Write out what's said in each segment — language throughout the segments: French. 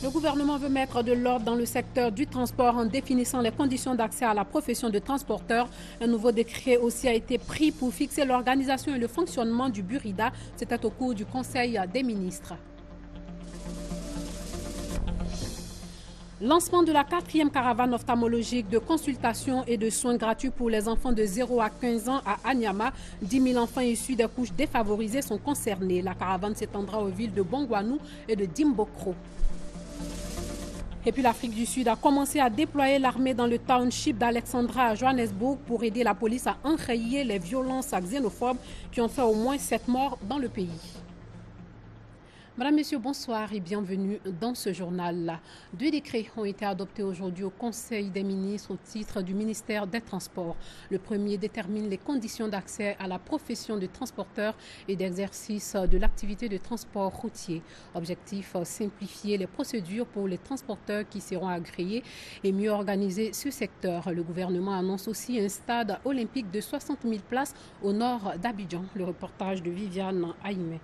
Le gouvernement veut mettre de l'ordre dans le secteur du transport en définissant les conditions d'accès à la profession de transporteur. Un nouveau décret aussi a été pris pour fixer l'organisation et le fonctionnement du Burida. C'était au cours du Conseil des ministres. Lancement de la 4e caravane ophtalmologique de consultation et de soins gratuits pour les enfants de 0 à 15 ans à Anyama. 10 000 enfants issus des couches défavorisées sont concernés. La caravane s'étendra aux villes de Bongwanou et de Dimbokro. Et puis l'Afrique du Sud a commencé à déployer l'armée dans le township d'Alexandra à Johannesburg pour aider la police à enrayer les violences xénophobes qui ont fait au moins 7 morts dans le pays. Madame, Messieurs, bonsoir et bienvenue dans ce journal. 2 décrets ont été adoptés aujourd'hui au Conseil des ministres au titre du ministère des Transports. Le premier détermine les conditions d'accès à la profession de transporteur et d'exercice de l'activité de transport routier. Objectif, simplifier les procédures pour les transporteurs qui seront agréés et mieux organiser ce secteur. Le gouvernement annonce aussi un stade olympique de 60 000 places au nord d'Abidjan. Le reportage de Viviane Aïmé.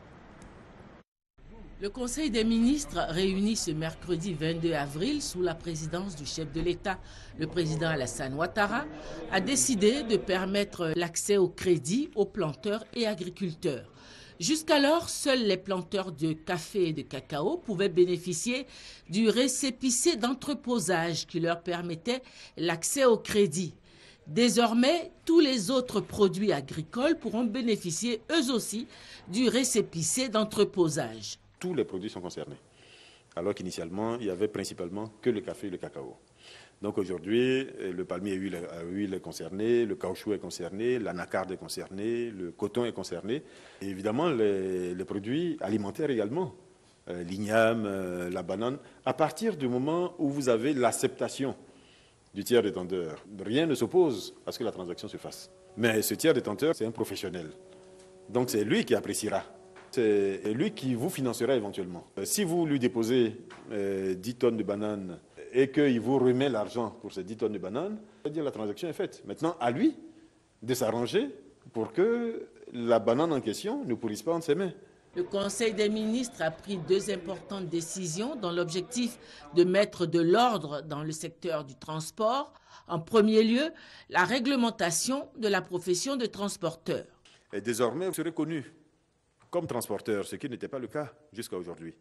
Le Conseil des ministres, réuni ce mercredi 22 avril sous la présidence du chef de l'État, le président Alassane Ouattara, a décidé de permettre l'accès au crédit aux planteurs et agriculteurs. Jusqu'alors, seuls les planteurs de café et de cacao pouvaient bénéficier du récépissé d'entreposage qui leur permettait l'accès au crédit. Désormais, tous les autres produits agricoles pourront bénéficier eux aussi du récépissé d'entreposage. Tous les produits sont concernés, alors qu'initialement, il y avait principalement que le café et le cacao. Donc aujourd'hui, le palmier à huile est concerné, le caoutchouc est concerné, l'anacarde est concerné, le coton est concerné. Et évidemment, les produits alimentaires également, l'igname, la banane, à partir du moment où vous avez l'acceptation du tiers détenteur, rien ne s'oppose à ce que la transaction se fasse. Mais ce tiers détenteur, c'est un professionnel. Donc c'est lui qui appréciera. C'est lui qui vous financera éventuellement. Si vous lui déposez 10 tonnes de bananes et qu'il vous remet l'argent pour ces 10 tonnes de bananes, c'est-à-dire la transaction est faite. Maintenant, à lui de s'arranger pour que la banane en question ne pourrisse pas entre ses mains. Le Conseil des ministres a pris 2 importantes décisions dans l'objectif de mettre de l'ordre dans le secteur du transport. En premier lieu, la réglementation de la profession de transporteur. Et désormais, vous serez connu comme transporteur, ce qui n'était pas le cas jusqu'à aujourd'hui.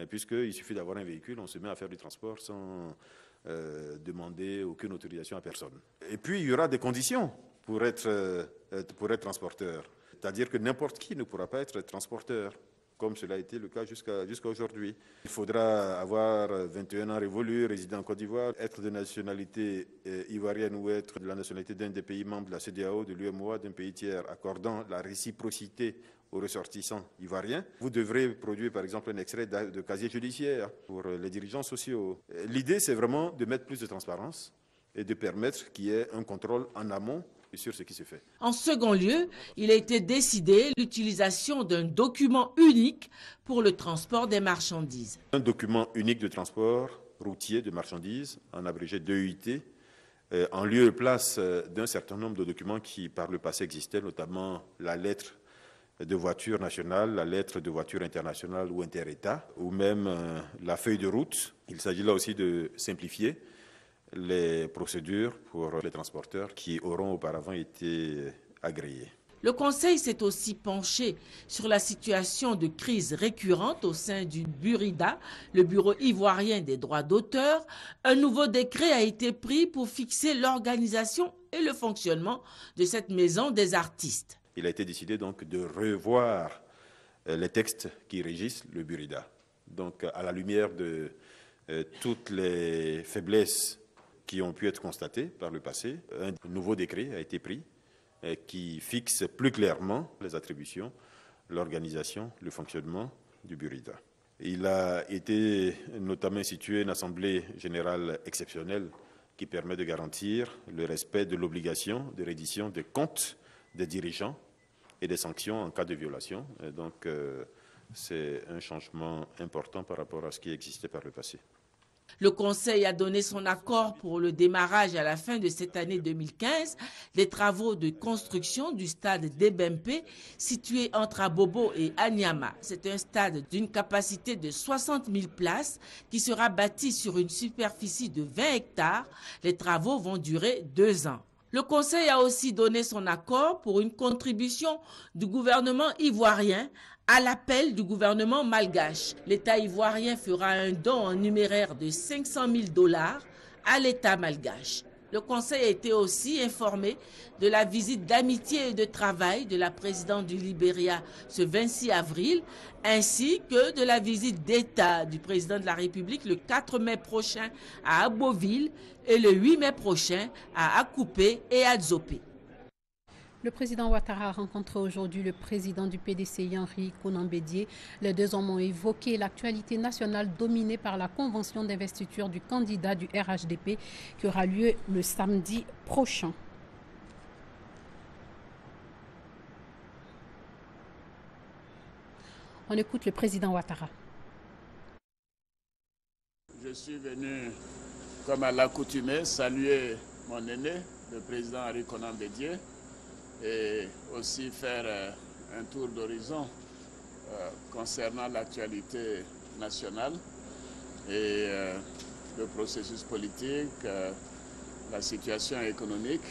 Puisqu'il suffit d'avoir un véhicule, on se met à faire du transport sans demander aucune autorisation à personne. Et puis, il y aura des conditions pour être transporteur. C'est-à-dire que n'importe qui ne pourra pas être transporteur, comme cela a été le cas jusqu'à aujourd'hui. Il faudra avoir 21 ans révolus, résider en Côte d'Ivoire, être de nationalité ivoirienne ou être de la nationalité d'un des pays membres de la CEDEAO, de l'UEMOA, d'un pays tiers, accordant la réciprocité aux ressortissants ivoiriens. Vous devrez produire par exemple un extrait de casier judiciaire pour les dirigeants sociaux. L'idée, c'est vraiment de mettre plus de transparence et de permettre qu'il y ait un contrôle en amont sur ce qui se fait. En second lieu, il a été décidé l'utilisation d'un document unique pour le transport des marchandises. Un document unique de transport routier de marchandises, en abrégé DEIT, en lieu et place d'un certain nombre de documents qui par le passé existaient, notamment la lettre de voiture nationale, la lettre de voiture internationale ou inter-État, ou même la feuille de route. Il s'agit là aussi de simplifier les procédures pour les transporteurs qui auront auparavant été agréés. Le Conseil s'est aussi penché sur la situation de crise récurrente au sein du Burida, le Bureau ivoirien des droits d'auteur. Un nouveau décret a été pris pour fixer l'organisation et le fonctionnement de cette maison des artistes. Il a été décidé donc de revoir les textes qui régissent le Burida. Donc à la lumière de toutes les faiblesses qui ont pu être constatées par le passé, un nouveau décret a été pris qui fixe plus clairement les attributions, l'organisation, le fonctionnement du Burida. Il a été notamment institué une assemblée générale exceptionnelle qui permet de garantir le respect de l'obligation de reddition des comptes des dirigeants et des sanctions en cas de violation. Et donc, c'est un changement important par rapport à ce qui existait par le passé. Le Conseil a donné son accord pour le démarrage à la fin de cette année 2015 des travaux de construction du stade d'Ebempe situé entre Abobo et Anyama. C'est un stade d'une capacité de 60 000 places qui sera bâti sur une superficie de 20 hectares. Les travaux vont durer 2 ans. Le Conseil a aussi donné son accord pour une contribution du gouvernement ivoirien à l'appel du gouvernement malgache. L'État ivoirien fera un don en numéraire de 500 000 $ à l'État malgache. Le Conseil a été aussi informé de la visite d'amitié et de travail de la présidente du Libéria ce 26 avril, ainsi que de la visite d'État du président de la République le 4 mai prochain à Aboville et le 8 mai prochain à Akupé et à Dzopé. Le président Ouattara a rencontré aujourd'hui le président du PDCI, Henri Konan Bédié. Les deux hommes ont évoqué l'actualité nationale dominée par la convention d'investiture du candidat du RHDP qui aura lieu le samedi prochain. On écoute le président Ouattara. Je suis venu, comme à l'accoutumée, saluer mon aîné, le président Henri Konan Bédié, et aussi faire un tour d'horizon concernant l'actualité nationale et le processus politique, la situation économique,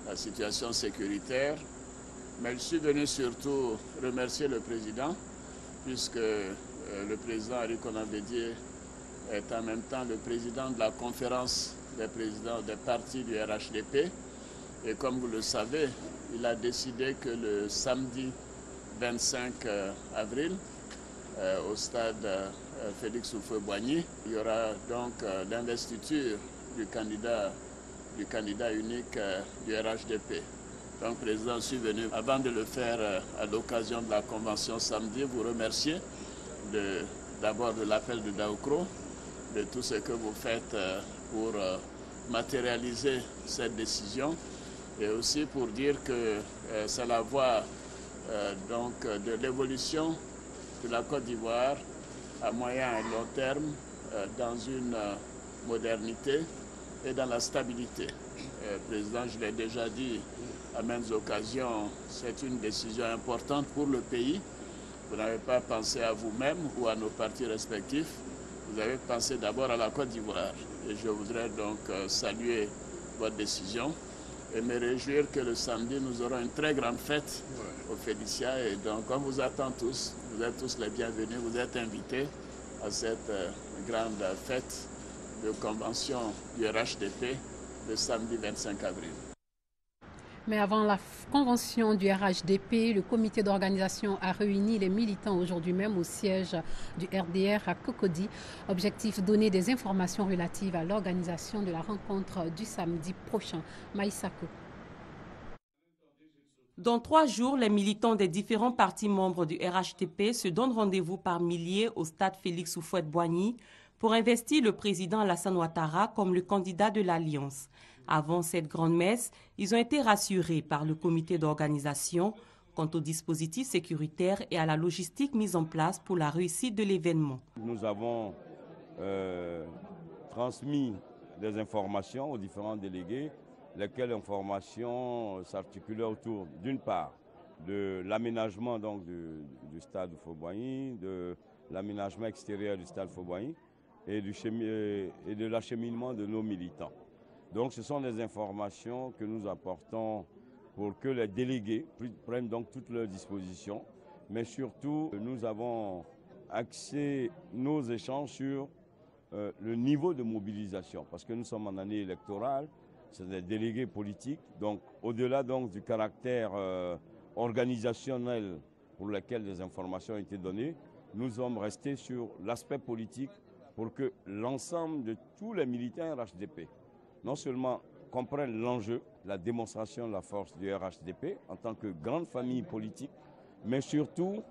la situation sécuritaire. Mais je suis venu surtout remercier le président, puisque le président Henri Konan Bédié est en même temps le président de la conférence des présidents des partis du RHDP. Et comme vous le savez, il a décidé que le samedi 25 avril, au stade Félix Houphouët-Boigny, il y aura donc l'investiture du candidat unique du RHDP. Donc, Président, je suis venu, avant de le faire à l'occasion de la convention samedi, vous remercier d'abord de l'appel de Daoukro, de tout ce que vous faites pour matérialiser cette décision. Et aussi pour dire que c'est la voie donc, de l'évolution de la Côte d'Ivoire à moyen et long terme dans une modernité et dans la stabilité. Président, je l'ai déjà dit à maintes occasions, c'est une décision importante pour le pays. Vous n'avez pas pensé à vous-même ou à nos partis respectifs, vous avez pensé d'abord à la Côte d'Ivoire. Et je voudrais donc saluer votre décision et me réjouir que le samedi, nous aurons une très grande fête au Félicia. Et donc, on vous attend tous. Vous êtes tous les bienvenus. Vous êtes invités à cette grande fête de convention du RHDP le samedi 25 avril. Mais avant la convention du RHDP, le comité d'organisation a réuni les militants aujourd'hui même au siège du RDR à Cocody. Objectif, donner des informations relatives à l'organisation de la rencontre du samedi prochain. Maïsako. Dans 3 jours, les militants des différents partis membres du RHDP se donnent rendez-vous par milliers au stade Félix Houphouët-Boigny pour investir le président Alassane Ouattara comme le candidat de l'Alliance. Avant cette grande messe, ils ont été rassurés par le comité d'organisation quant au dispositif sécuritaire et à la logistique mise en place pour la réussite de l'événement. Nous avons transmis des informations aux différents délégués, lesquelles informations s'articulaient autour, d'une part, de l'aménagement du stade Houphouët-Boigny, de l'aménagement extérieur du stade Houphouët-Boigny et de l'acheminement de nos militants. Donc ce sont des informations que nous apportons pour que les délégués prennent donc toutes leurs dispositions. Mais surtout, nous avons axé nos échanges sur le niveau de mobilisation. Parce que nous sommes en année électorale, c'est des délégués politiques. Donc au-delà donc du caractère organisationnel pour lequel des informations ont été données, nous sommes restés sur l'aspect politique pour que l'ensemble de tous les militants RHDP non seulement comprennent l'enjeu, la démonstration de la force du RHDP en tant que grande famille politique, mais surtout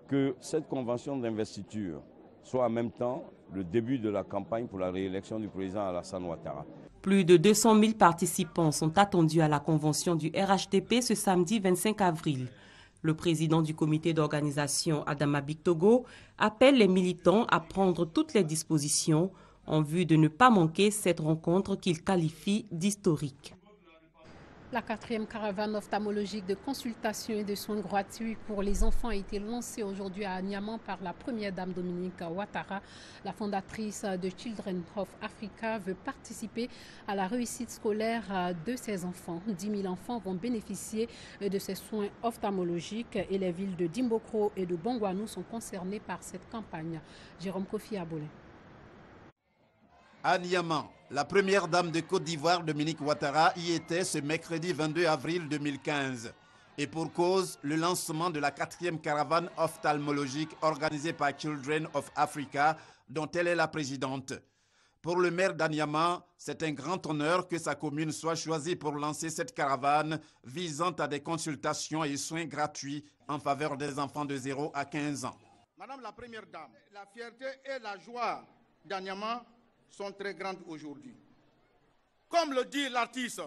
que cette convention d'investiture soit en même temps le début de la campagne pour la réélection du président Alassane Ouattara. Plus de 200 000 participants sont attendus à la convention du RHDP ce samedi 25 avril. Le président du comité d'organisation, Adama Bictogo, appelle les militants à prendre toutes les dispositions en vue de ne pas manquer cette rencontre qu'il qualifie d'historique. La 4e caravane ophtalmologique de consultation et de soins gratuits pour les enfants a été lancée aujourd'hui à Niamey par la première dame Dominique Ouattara. La fondatrice de Children of Africa veut participer à la réussite scolaire de ses enfants. 10 000 enfants vont bénéficier de ces soins ophtalmologiques et les villes de Dimbokro et de Bongwanou sont concernées par cette campagne. Jérôme Kofi Abolé. À Niamey, la première dame de Côte d'Ivoire, Dominique Ouattara, y était ce mercredi 22 avril 2015. Et pour cause, le lancement de la 4e caravane ophtalmologique organisée par Children of Africa, dont elle est la présidente. Pour le maire d'Aniama, c'est un grand honneur que sa commune soit choisie pour lancer cette caravane visant à des consultations et soins gratuits en faveur des enfants de 0 à 15 ans. Madame la première dame, la fierté et la joie d'Aniama sont très grandes aujourd'hui. Comme le dit l'artiste,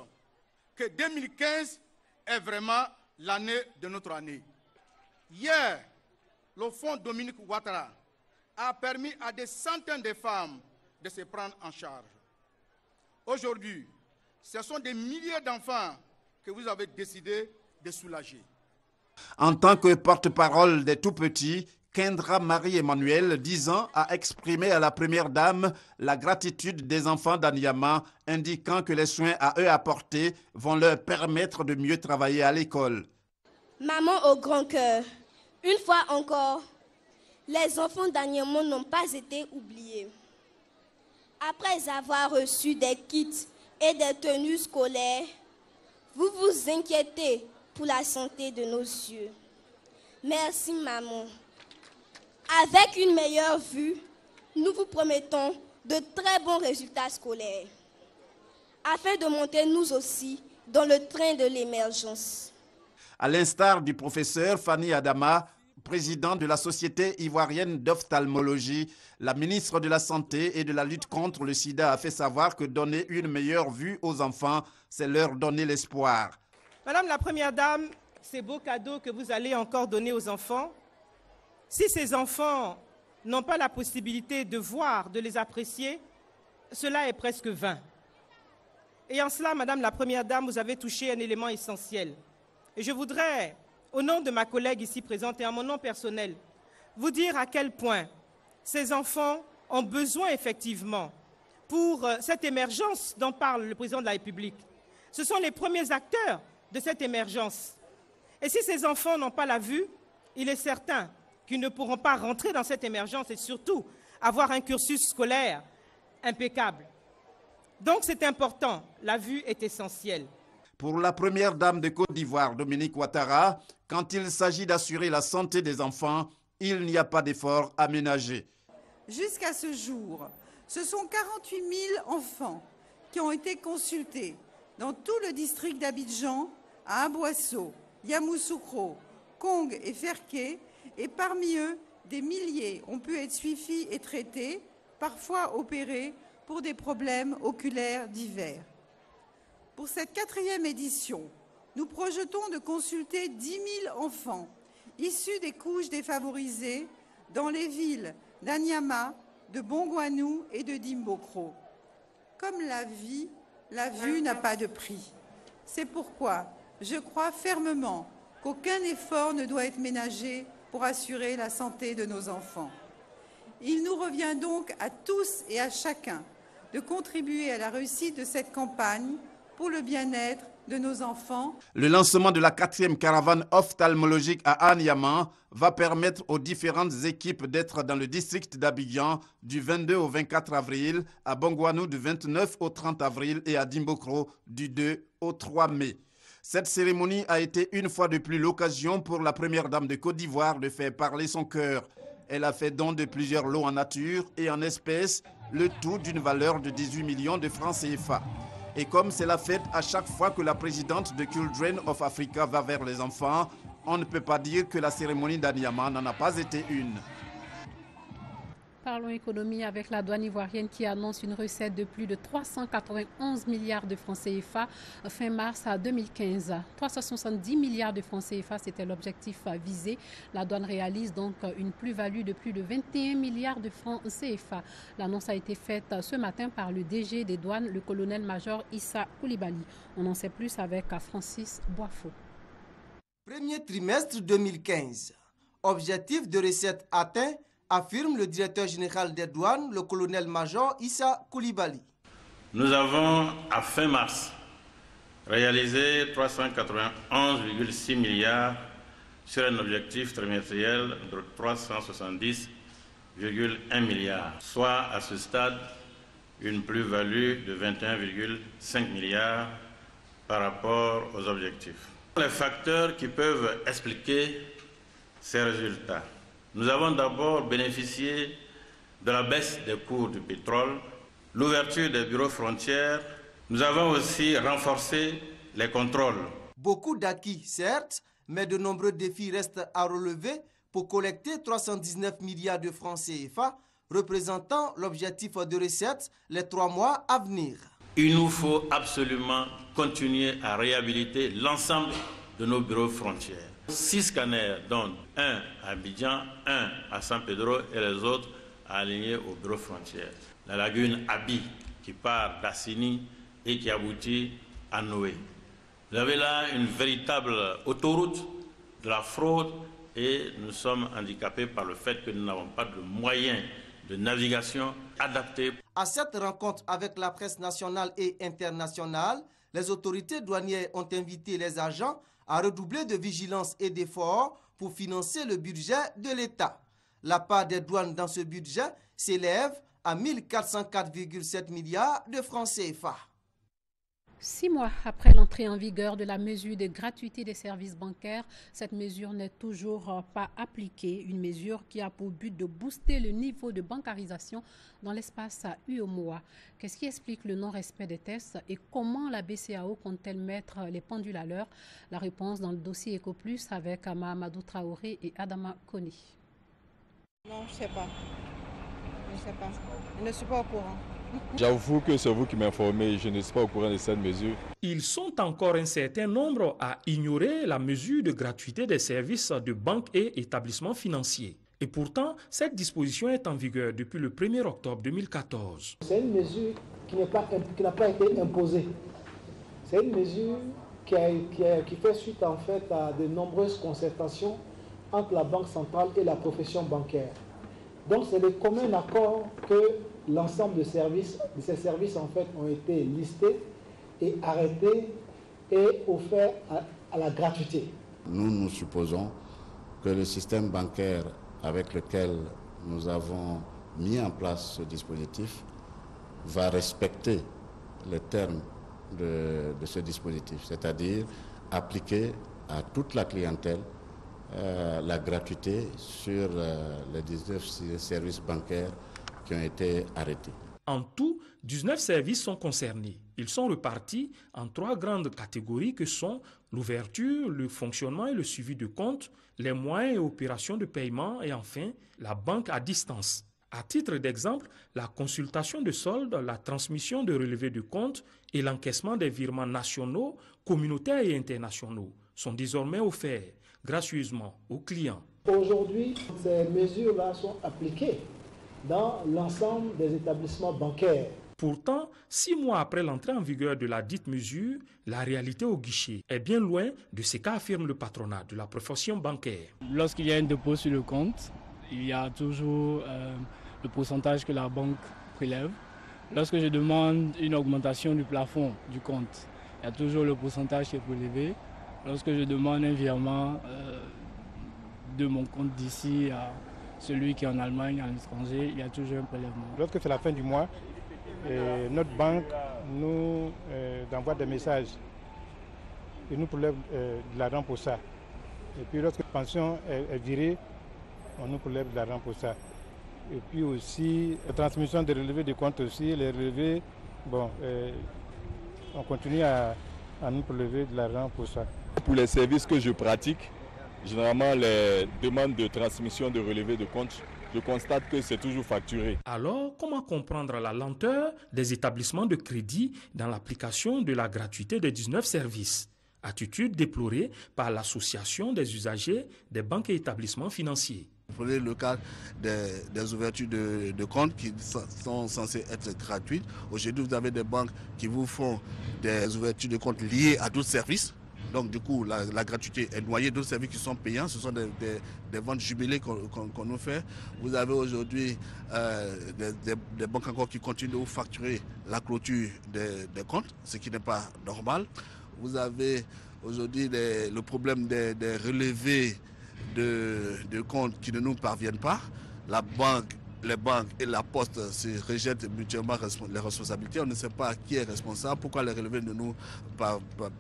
que 2015 est vraiment l'année de notre année. Hier, le fonds Dominique Ouattara a permis à des centaines de femmes de se prendre en charge. Aujourd'hui, ce sont des milliers d'enfants que vous avez décidé de soulager. En tant que porte-parole des tout-petits, Kendra Marie-Emmanuel, 10 ans, a exprimé à la première dame la gratitude des enfants d'Aniama, indiquant que les soins à eux apportés vont leur permettre de mieux travailler à l'école. Maman au grand cœur, une fois encore, les enfants d'Aniama n'ont pas été oubliés. Après avoir reçu des kits et des tenues scolaires, vous vous inquiétez pour la santé de nos yeux. Merci maman. Avec une meilleure vue, nous vous promettons de très bons résultats scolaires, afin de monter nous aussi dans le train de l'émergence. À l'instar du professeur Fanny Adama, président de la Société ivoirienne d'ophtalmologie, la ministre de la Santé et de la lutte contre le sida a fait savoir que donner une meilleure vue aux enfants, c'est leur donner l'espoir. Madame la Première Dame, ces beaux cadeaux que vous allez encore donner aux enfants, si ces enfants n'ont pas la possibilité de voir, de les apprécier, cela est presque vain. Et en cela, Madame la Première Dame, vous avez touché un élément essentiel. Et je voudrais, au nom de ma collègue ici présente et en mon nom personnel, vous dire à quel point ces enfants ont besoin effectivement pour cette émergence dont parle le président de la République. Ce sont les premiers acteurs de cette émergence. Et si ces enfants n'ont pas la vue, il est certain qu'ils ne pourront pas rentrer dans cette émergence et surtout avoir un cursus scolaire impeccable. Donc c'est important, la vue est essentielle. Pour la première dame de Côte d'Ivoire, Dominique Ouattara, quand il s'agit d'assurer la santé des enfants, il n'y a pas d'effort à ménager. Jusqu'à ce jour, ce sont 48 000 enfants qui ont été consultés dans tout le district d'Abidjan, à Aboissau, Yamoussoukro, Kong et Ferké, et parmi eux, des milliers ont pu être suivis et traités, parfois opérés pour des problèmes oculaires divers. Pour cette 4e édition, nous projetons de consulter 10 000 enfants issus des couches défavorisées dans les villes d'Aniama, de Bongwanou et de Dimbokro. Comme la vue n'a pas de prix. C'est pourquoi je crois fermement qu'aucun effort ne doit être ménagé pour assurer la santé de nos enfants. Il nous revient donc à tous et à chacun de contribuer à la réussite de cette campagne pour le bien-être de nos enfants. Le lancement de la 4e caravane ophtalmologique à Aniama va permettre aux différentes équipes d'être dans le district d'Abidjan du 22 au 24 avril, à Bongwanou du 29 au 30 avril et à Dimbokro du 2 au 3 mai. Cette cérémonie a été une fois de plus l'occasion pour la première dame de Côte d'Ivoire de faire parler son cœur. Elle a fait don de plusieurs lots en nature et en espèces, le tout d'une valeur de 18 millions de francs CFA. Et comme c'est la fête à chaque fois que la présidente de Children of Africa va vers les enfants, on ne peut pas dire que la cérémonie d'Aniama n'en a pas été une. Parlons économie avec la douane ivoirienne qui annonce une recette de plus de 391 milliards de francs CFA fin mars à 2015. 370 milliards de francs CFA, c'était l'objectif visé. La douane réalise donc une plus-value de plus de 21 milliards de francs CFA. L'annonce a été faite ce matin par le DG des douanes, le colonel-major Issa Koulibaly. On en sait plus avec Francis Boifo. Premier trimestre 2015. Objectif de recette atteint, affirme le directeur général des douanes, le colonel-major Issa Koulibaly. Nous avons, à fin mars, réalisé 391,6 milliards sur un objectif trimestriel de 370,1 milliards, soit à ce stade une plus-value de 21,5 milliards par rapport aux objectifs. Les facteurs qui peuvent expliquer ces résultats. Nous avons d'abord bénéficié de la baisse des cours du pétrole, l'ouverture des bureaux frontières. Nous avons aussi renforcé les contrôles. Beaucoup d'acquis, certes, mais de nombreux défis restent à relever pour collecter 319 milliards de francs CFA, représentant l'objectif de recettes les 3 mois à venir. Il nous faut absolument continuer à réhabiliter l'ensemble de nos bureaux frontières. 6 scanners, dont un à Abidjan, un à San Pedro et les autres alignés au bureau frontière. La lagune Abi, qui part d'Assini et qui aboutit à Noé. Vous avez là une véritable autoroute de la fraude et nous sommes handicapés par le fait que nous n'avons pas de moyens de navigation adaptés. À cette rencontre avec la presse nationale et internationale, les autorités douanières ont invité les agents à redoubler de vigilance et d'efforts pour financer le budget de l'État. La part des douanes dans ce budget s'élève à 1404,7 milliards de francs CFA. 6 mois après l'entrée en vigueur de la mesure de gratuité des services bancaires, cette mesure n'est toujours pas appliquée. Une mesure qui a pour but de booster le niveau de bancarisation dans l'espace UEMOA. Qu'est-ce qui explique le non-respect des tests et comment la BCEAO compte-t-elle mettre les pendules à l'heure? La réponse dans le dossier EcoPlus avec Mahamadou Traoré et Adama Kone. Non, je ne sais pas. Je ne sais pas. Je ne suis pas au courant. J'avoue que c'est vous qui m'informez, je ne suis pas au courant de cette mesure. Ils sont encore un certain nombre à ignorer la mesure de gratuité des services de banques et établissements financiers. Et pourtant, cette disposition est en vigueur depuis le 1er octobre 2014. C'est une mesure qui n'a pas été imposée. C'est une mesure qui fait suite en fait à de nombreuses concertations entre la Banque centrale et la profession bancaire. Donc c'est de commun accord que l'ensemble de ces services en fait ont été listés et arrêtés et offerts à la gratuité. Nous supposons que le système bancaire avec lequel nous avons mis en place ce dispositif va respecter les termes de ce dispositif, c'est-à-dire appliquer à toute la clientèle la gratuité sur les 19 services bancaires qui ont été arrêtés. En tout, 19 services sont concernés. Ils sont repartis en 3 grandes catégories que sont l'ouverture, le fonctionnement et le suivi de comptes, les moyens et opérations de paiement et enfin la banque à distance. À titre d'exemple, la consultation de soldes, la transmission de relevés de comptes et l'encaissement des virements nationaux, communautaires et internationaux sont désormais offerts gracieusement aux clients. Aujourd'hui, ces mesures-là sont appliquées dans l'ensemble des établissements bancaires. Pourtant, 6 mois après l'entrée en vigueur de la dite mesure, la réalité au guichet est bien loin de ce qu'affirme le patronat de la profession bancaire. Lorsqu'il y a un dépôt sur le compte, il y a toujours le pourcentage que la banque prélève. Lorsque je demande une augmentation du plafond du compte, il y a toujours le pourcentage qui est prélevé. Lorsque je demande un virement de mon compte d'ici à celui qui est en Allemagne, à l'étranger, il y a toujours un prélèvement. Lorsque c'est la fin du mois, notre banque nous envoie des messages et nous prélève de l'argent pour ça. Et puis lorsque la pension est virée, on nous prélève de l'argent pour ça. Et puis aussi, la transmission des relevés de compte aussi, les relevés, on continue à nous prélever de l'argent pour ça. Pour les services que je pratique, généralement les demandes de transmission de relevés de compte je constate que c'est toujours facturé. Alors, comment comprendre la lenteur des établissements de crédit dans l'application de la gratuité des 19 services? Attitude déplorée par l'association des usagers des banques et établissements financiers. Prenez le cas des ouvertures de comptes qui sont censées être gratuites. Aujourd'hui, vous avez des banques qui vous font des ouvertures de comptes liées à d'autres services. Donc du coup, la gratuité est noyée d'autres services qui sont payants. Ce sont des ventes jubilées qu'on nous fait. Vous avez aujourd'hui des banques encore qui continuent de vous facturer la clôture des comptes, ce qui n'est pas normal. Vous avez aujourd'hui le problème des relevés de comptes qui ne nous parviennent pas. Les banques et la poste se rejettent mutuellement les responsabilités. On ne sait pas qui est responsable, pourquoi les relevés ne nous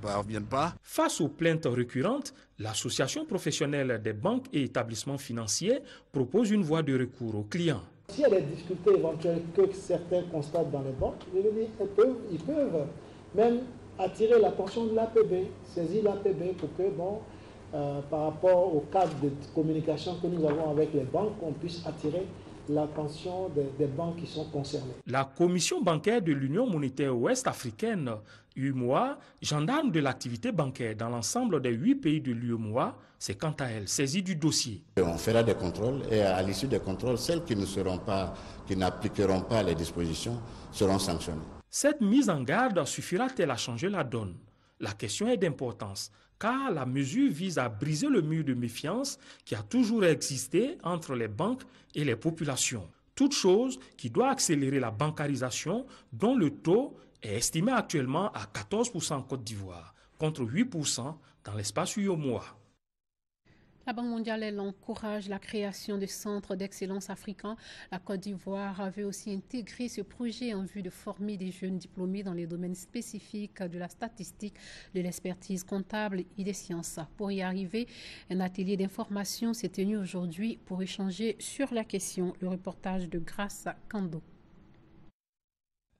parviennent pas. Face aux plaintes récurrentes, l'association professionnelle des banques et établissements financiers propose une voie de recours aux clients. S'il y a des difficultés éventuelles que certains constatent dans les banques, ils peuvent même attirer l'attention de l'APB, saisir l'APB pour que, par rapport au cadre de communication que nous avons avec les banques, on puisse attirer l'attention des banques qui sont concernées. La Commission bancaire de l'Union monétaire ouest-africaine, UEMOA, gendarme de l'activité bancaire dans l'ensemble des 8 pays de l'UEMOA, c'est quant à elle saisie du dossier. On fera des contrôles et à l'issue des contrôles, celles qui n'appliqueront pas les dispositions seront sanctionnées. Cette mise en garde suffira-t-elle à changer la donne? La question est d'importance, car la mesure vise à briser le mur de méfiance qui a toujours existé entre les banques et les populations. Toute chose qui doit accélérer la bancarisation, dont le taux est estimé actuellement à 14% en Côte d'Ivoire, contre 8% dans l'espace UEMOA. La Banque mondiale, elle encourage la création de centres d'excellence africains. La Côte d'Ivoire veut aussi intégrer ce projet en vue de former des jeunes diplômés dans les domaines spécifiques de la statistique, de l'expertise comptable et des sciences. Pour y arriver, un atelier d'information s'est tenu aujourd'hui pour échanger sur la question. Le reportage de Grace Kando.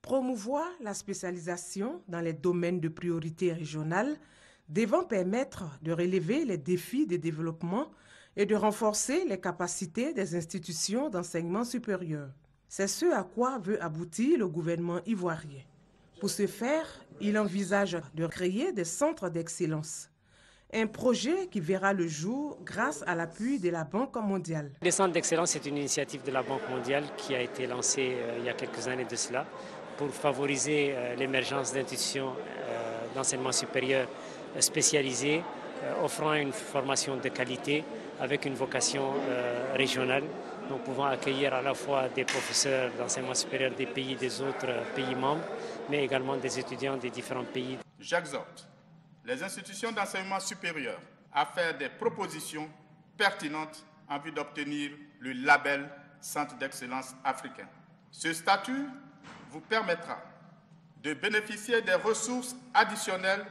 Promouvoir la spécialisation dans les domaines de priorité régionale devant permettre de relever les défis de développement et de renforcer les capacités des institutions d'enseignement supérieur. C'est ce à quoi veut aboutir le gouvernement ivoirien. Pour ce faire, il envisage de créer des centres d'excellence. Un projet qui verra le jour grâce à l'appui de la Banque mondiale. Les centres d'excellence, c'est une initiative de la Banque mondiale qui a été lancée il y a quelques années de cela pour favoriser l'émergence d'institutions d'enseignement supérieur spécialisées, offrant une formation de qualité avec une vocation régionale. Nous pouvons accueillir à la fois des professeurs d'enseignement supérieur des pays des autres pays membres, mais également des étudiants des différents pays. J'exhorte les institutions d'enseignement supérieur à faire des propositions pertinentes en vue d'obtenir le label Centre d'excellence africain. Ce statut vous permettra de bénéficier des ressources additionnelles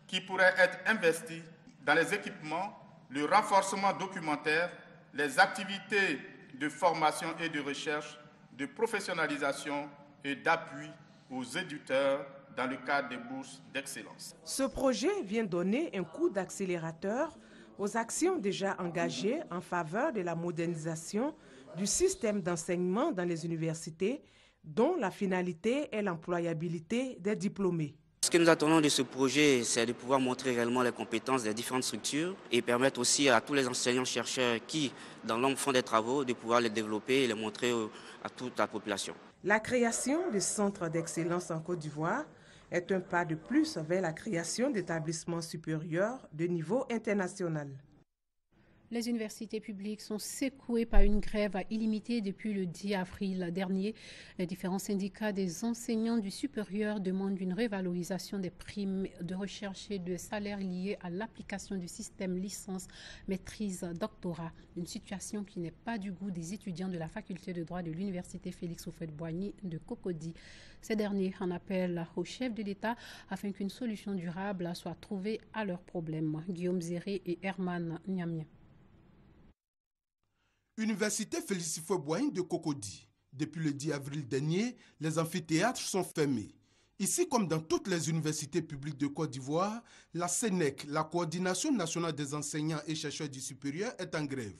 qui pourraient être investies dans les équipements, le renforcement documentaire, les activités de formation et de recherche, de professionnalisation et d'appui aux éditeurs dans le cadre des bourses d'excellence. Ce projet vient donner un coup d'accélérateur aux actions déjà engagées en faveur de la modernisation du système d'enseignement dans les universités, dont la finalité est l'employabilité des diplômés. Ce que nous attendons de ce projet, c'est de pouvoir montrer réellement les compétences des différentes structures et permettre aussi à tous les enseignants-chercheurs qui, dans l'ombre, font des travaux, de pouvoir les développer et les montrer à toute la population. La création de centres d'excellence en Côte d'Ivoire est un pas de plus vers la création d'établissements supérieurs de niveau international. Les universités publiques sont secouées par une grève illimitée depuis le 10 avril dernier. Les différents syndicats des enseignants du supérieur demandent une révalorisation des primes de recherche et de salaires liés à l'application du système licence, maîtrise, doctorat. Une situation qui n'est pas du goût des étudiants de la faculté de droit de l'université Félix Houphouët-Boigny de Cocody. Ces derniers en appellent au chef de l'État afin qu'une solution durable soit trouvée à leurs problèmes. Guillaume Zéré et Herman Niamien. Université Félix Houphouët-Boigny de Cocody. Depuis le 10 avril dernier, les amphithéâtres sont fermés. Ici, comme dans toutes les universités publiques de Côte d'Ivoire, la CNEC, la Coordination nationale des enseignants et chercheurs du supérieur, est en grève.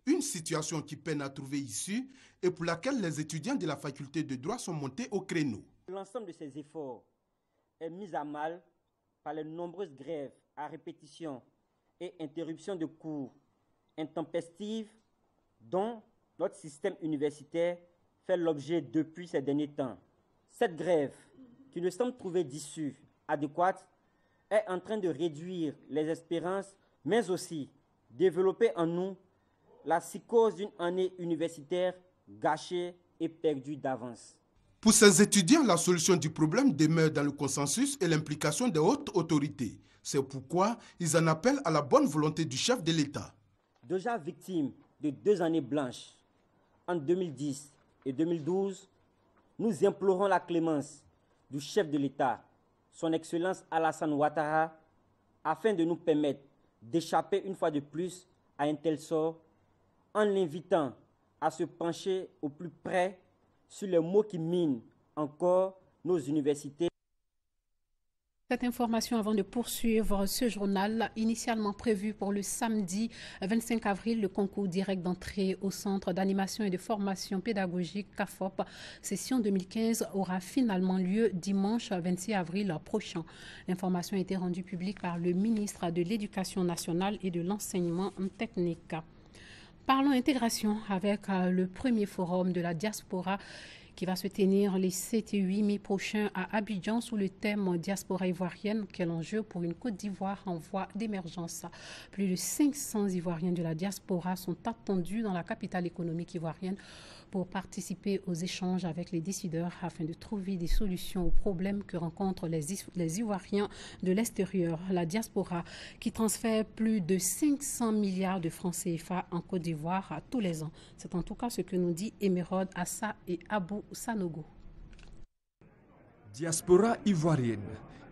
Une situation qui peine à trouver issue et pour laquelle les étudiants de la faculté de droit sont montés au créneau. L'ensemble de ces efforts est mis à mal par les nombreuses grèves à répétition et interruptions de cours intempestives dont notre système universitaire fait l'objet depuis ces derniers temps. Cette grève, qui ne semble trouver d'issue adéquate, est en train de réduire les espérances, mais aussi développer en nous la psychose d'une année universitaire gâchée et perdue d'avance. Pour ces étudiants, la solution du problème demeure dans le consensus et l'implication des hautes autorités. C'est pourquoi ils en appellent à la bonne volonté du chef de l'État. Déjà victime de 2 années blanches, en 2010 et 2012, nous implorons la clémence du chef de l'État, son Excellence Alassane Ouattara, afin de nous permettre d'échapper une fois de plus à un tel sort, en l'invitant à se pencher au plus près sur les maux qui minent encore nos universités. Cette information avant de poursuivre ce journal, initialement prévu pour le samedi 25 avril, le concours direct d'entrée au Centre d'animation et de formation pédagogique CAFOP, session 2015, aura finalement lieu dimanche 26 avril prochain. L'information a été rendue publique par le ministre de l'Éducation nationale et de l'enseignement technique. Parlons intégration avec le premier forum de la diaspora qui va se tenir les 7 et 8 mai prochains à Abidjan sous le thème diaspora ivoirienne. Quel enjeu pour une Côte d'Ivoire en voie d'émergence. Plus de 500 Ivoiriens de la diaspora sont attendus dans la capitale économique ivoirienne pour participer aux échanges avec les décideurs afin de trouver des solutions aux problèmes que rencontrent les Ivoiriens de l'extérieur. La diaspora qui transfère plus de 500 milliards de francs CFA en Côte d'Ivoire tous les ans. C'est en tout cas ce que nous dit Emerode Assa et Abou Sanogo. Diaspora ivoirienne.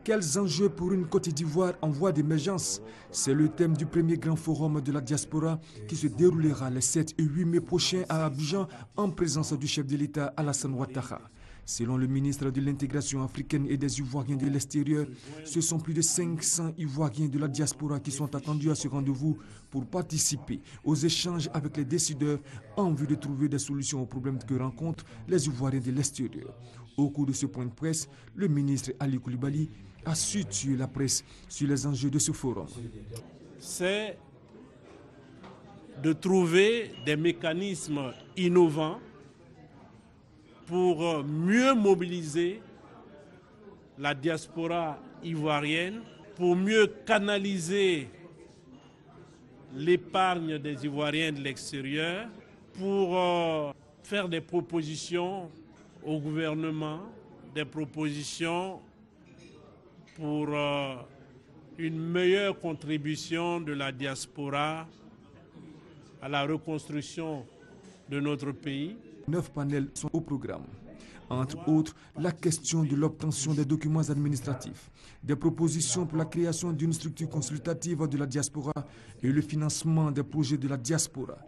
Quels enjeux pour une Côte d'Ivoire en voie d'émergence? C'est le thème du premier grand forum de la diaspora qui se déroulera les 7 et 8 mai prochains à Abidjan en présence du chef de l'État Alassane Ouattara. Selon le ministre de l'intégration africaine et des Ivoiriens de l'extérieur, ce sont plus de 500 Ivoiriens de la diaspora qui sont attendus à ce rendez-vous pour participer aux échanges avec les décideurs en vue de trouver des solutions aux problèmes que rencontrent les Ivoiriens de l'extérieur. Au cours de ce point de presse, le ministre Ali Koulibaly a situé la presse sur les enjeux de ce forum. C'est de trouver des mécanismes innovants pour mieux mobiliser la diaspora ivoirienne, pour mieux canaliser l'épargne des Ivoiriens de l'extérieur, pour faire des propositions au gouvernement, des propositions pour une meilleure contribution de la diaspora à la reconstruction de notre pays. 9 panels sont au programme. Entre autres, la question de l'obtention des documents administratifs, des propositions pour la création d'une structure consultative de la diaspora et le financement des projets de la diaspora.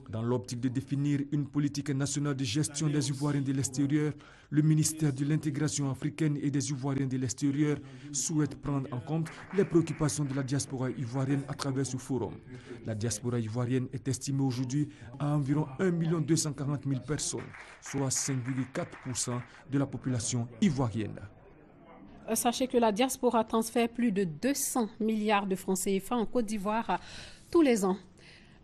Dans l'optique de définir une politique nationale de gestion des Ivoiriens de l'extérieur, le ministère de l'intégration africaine et des Ivoiriens de l'extérieur souhaite prendre en compte les préoccupations de la diaspora ivoirienne à travers ce forum. La diaspora ivoirienne est estimée aujourd'hui à environ 1 240 000 personnes, soit 5,4% de la population ivoirienne. Sachez que la diaspora transfère plus de 200 milliards de francs CFA en Côte d'Ivoire tous les ans.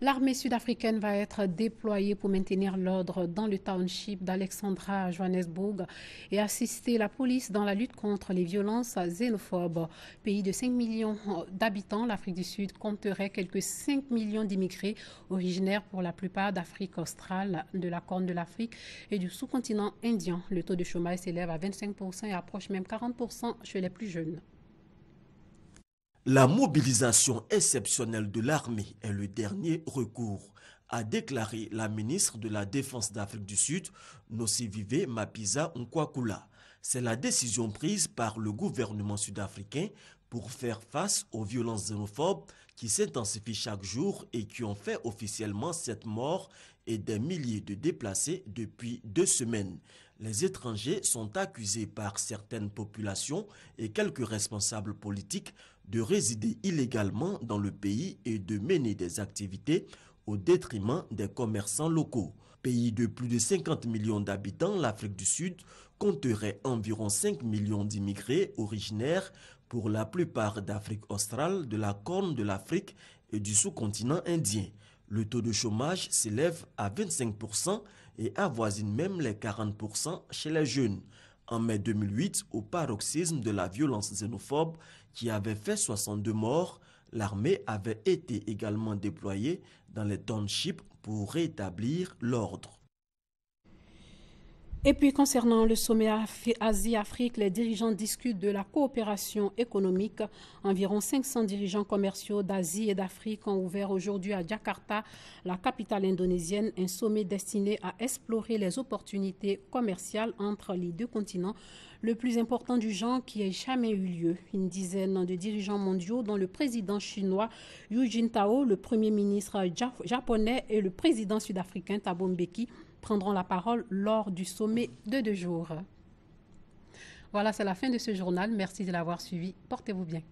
L'armée sud-africaine va être déployée pour maintenir l'ordre dans le township d'Alexandra à Johannesburg et assister la police dans la lutte contre les violences xénophobes. Pays de 5 millions d'habitants, l'Afrique du Sud compterait quelques 5 millions d'immigrés originaires pour la plupart d'Afrique australe, de la Corne de l'Afrique et du sous-continent indien. Le taux de chômage s'élève à 25% et approche même 40% chez les plus jeunes. La mobilisation exceptionnelle de l'armée est le dernier recours, a déclaré la ministre de la Défense d'Afrique du Sud, Nosiviwe Mapisa Nkwakula. C'est la décision prise par le gouvernement sud-africain pour faire face aux violences xénophobes qui s'intensifient chaque jour et qui ont fait officiellement 7 morts et des milliers de déplacés depuis 2 semaines. Les étrangers sont accusés par certaines populations et quelques responsables politiques de résider illégalement dans le pays et de mener des activités au détriment des commerçants locaux. Pays de plus de 50 millions d'habitants, l'Afrique du Sud compterait environ 5 millions d'immigrés originaires pour la plupart d'Afrique australe, de la Corne de l'Afrique et du sous-continent indien. Le taux de chômage s'élève à 25% et avoisine même les 40% chez les jeunes. En mai 2008, au paroxysme de la violence xénophobe qui avait fait 62 morts, l'armée avait été également déployée dans les townships pour rétablir l'ordre. Et puis concernant le sommet Asie-Afrique, les dirigeants discutent de la coopération économique. Environ 500 dirigeants commerciaux d'Asie et d'Afrique ont ouvert aujourd'hui à Jakarta, la capitale indonésienne, un sommet destiné à explorer les opportunités commerciales entre les deux continents, le plus important du genre qui ait jamais eu lieu. Une dizaine de dirigeants mondiaux, dont le président chinois Hu Jintao, le premier ministre japonais et le président sud-africain Thabo Mbeki, prendront la parole lors du sommet de 2 jours. Voilà, c'est la fin de ce journal. Merci de l'avoir suivi. Portez-vous bien.